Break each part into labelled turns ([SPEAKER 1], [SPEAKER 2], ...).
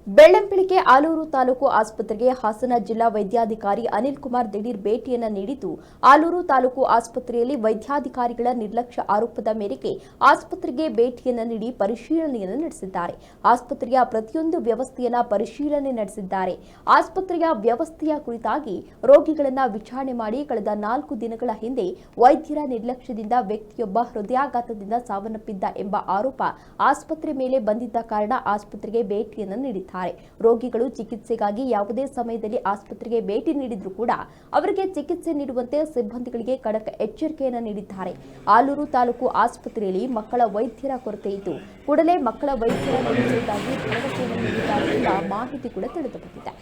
[SPEAKER 1] ಬೆಳ್ಳಂಬೆಳಗ್ಗೆ ಆಲೂರು ತಾಲೂಕು ಆಸ್ಪತ್ರೆಗೆ ಹಾಸನ ಜಿಲ್ಲಾ ವೈದ್ಯಾಧಿಕಾರಿ ಅನಿಲ್ ಕುಮಾರ್ ದಿಢೀರ್ ಭೇಟಿಯನ್ನು ನೀಡಿದ್ದು, ಆಲೂರು ತಾಲೂಕು ಆಸ್ಪತ್ರೆಯಲ್ಲಿ ವೈದ್ಯಾಧಿಕಾರಿಗಳ ನಿರ್ಲಕ್ಷ್ಯ ಆರೋಪದ ಮೇರೆಗೆ ಆಸ್ಪತ್ರೆಗೆ ಭೇಟಿಯನ್ನು ನೀಡಿ ಪರಿಶೀಲನೆಯನ್ನು ನಡೆಸಿದ್ದಾರೆ. ಆಸ್ಪತ್ರೆಯ ಪ್ರತಿಯೊಂದು ವ್ಯವಸ್ಥೆಯನ್ನು ಪರಿಶೀಲನೆ ನಡೆಸಿದ್ದಾರೆ. ಆಸ್ಪತ್ರೆಯ ವ್ಯವಸ್ಥೆಯ ಕುರಿತಾಗಿ ರೋಗಿಗಳನ್ನು ವಿಚಾರಣೆ ಮಾಡಿ ಕಳೆದ 4 ದಿನಗಳ ಹಿಂದೆ ವೈದ್ಯರ ನಿರ್ಲಕ್ಷ್ಯದಿಂದ ವ್ಯಕ್ತಿಯೊಬ್ಬ ಹೃದಯಾಘಾತದಿಂದ ಸಾವನ್ನಪ್ಪಿದ್ದ ಎಂಬ ಆರೋಪ ಆಸ್ಪತ್ರೆ ಮೇಲೆ ಬಂದಿದ್ದ ಕಾರಣ ಆಸ್ಪತ್ರೆಗೆ ಭೇಟಿಯನ್ನು ನೀಡಿದ್ದಾರೆ. ರೋಗಿಗಳು ಚಿಕಿತ್ಸೆಗಾಗಿ ಯಾವುದೇ ಸಮಯದಲ್ಲಿ ಆಸ್ಪತ್ರೆಗೆ ಭೇಟಿ ನೀಡಿದ್ರೂ ಕೂಡ ಅವರಿಗೆ ಚಿಕಿತ್ಸೆ ನೀಡುವಂತೆ ಸಿಬ್ಬಂದಿಗಳಿಗೆ ಖಡಕ್ ಎಚ್ಚರಿಕೆಯನ್ನು ನೀಡಿದ್ದಾರೆ. ಆಲೂರು ತಾಲೂಕು ಆಸ್ಪತ್ರೆಯಲ್ಲಿ ಮಕ್ಕಳ ವೈದ್ಯರ ಕೊರತೆ ಇದ್ದು, ಕೂಡಲೇ ಮಕ್ಕಳ ವೈದ್ಯರ ನೇಮಕಕ್ಕಾಗಿ ಭರವಸೆಯನ್ನು ನೀಡಿದ್ದಾರೆ ಎಂಬ ಮಾಹಿತಿ ಕೂಡ ತಿಳಿದುಬಂದಿದೆ.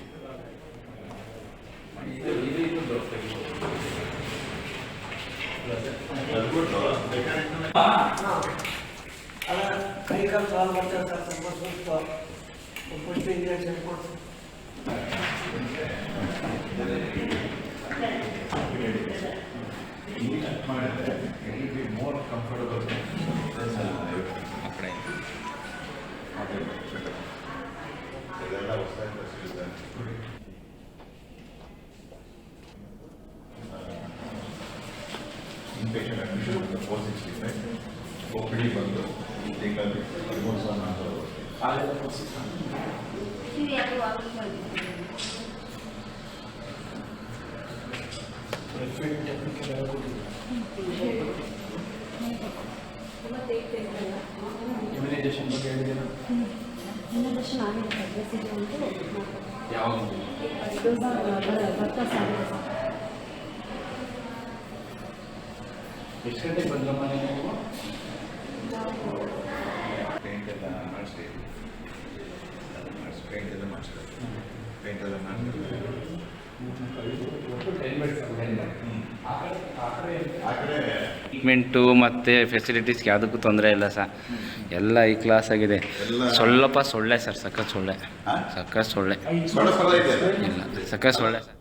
[SPEAKER 2] more comfortable inpatient admission of the 465 OPD ಬಂದು ಈಗ 13,000 ಆಗಿದೆ. ಇಮ್ಯುನೈಸೇಷನ್ ಬಗ್ಗೆ ಹೇಳಿದ್ದೀರಾ?
[SPEAKER 3] ಇಮ್ಯುನೈಸೇಷನ್ ಆಗಿದೆ ಬೇಸಿಗೆ ಒಂದು
[SPEAKER 2] ಯಾವಾಗ ಎಷ್ಟು ಗಂಟೆಗೆ ಬಂದಮ್ಮ ನೀವು? ಪೇಂಟ್ ಎಲ್ಲ ಮಾಡಿಸಿ ಪೇಂಟ್ ಎಲ್ಲ ಮಾಡಿಸ್ಬೇಕು. ಪೇಂಟ್ ಎಲ್ಲ
[SPEAKER 4] ಟ್ರೀಟ್ಮೆಂಟು ಮತ್ತು ಫೆಸಿಲಿಟೀಸ್ ಯಾವುದಕ್ಕೂ ತೊಂದರೆ ಇಲ್ಲ ಸರ್. ಎಲ್ಲ ಈ ಕ್ಲಾಸ್ ಆಗಿದೆ. ಸ್ವಲ್ಪ ಸೊಳ್ಳೆ ಸರ್, ಸಖತ್ ಸೊಳ್ಳೆ ಇಲ್ಲ, ಸಖತ್ ಸೊಳ್ಳೆ ಸರ್.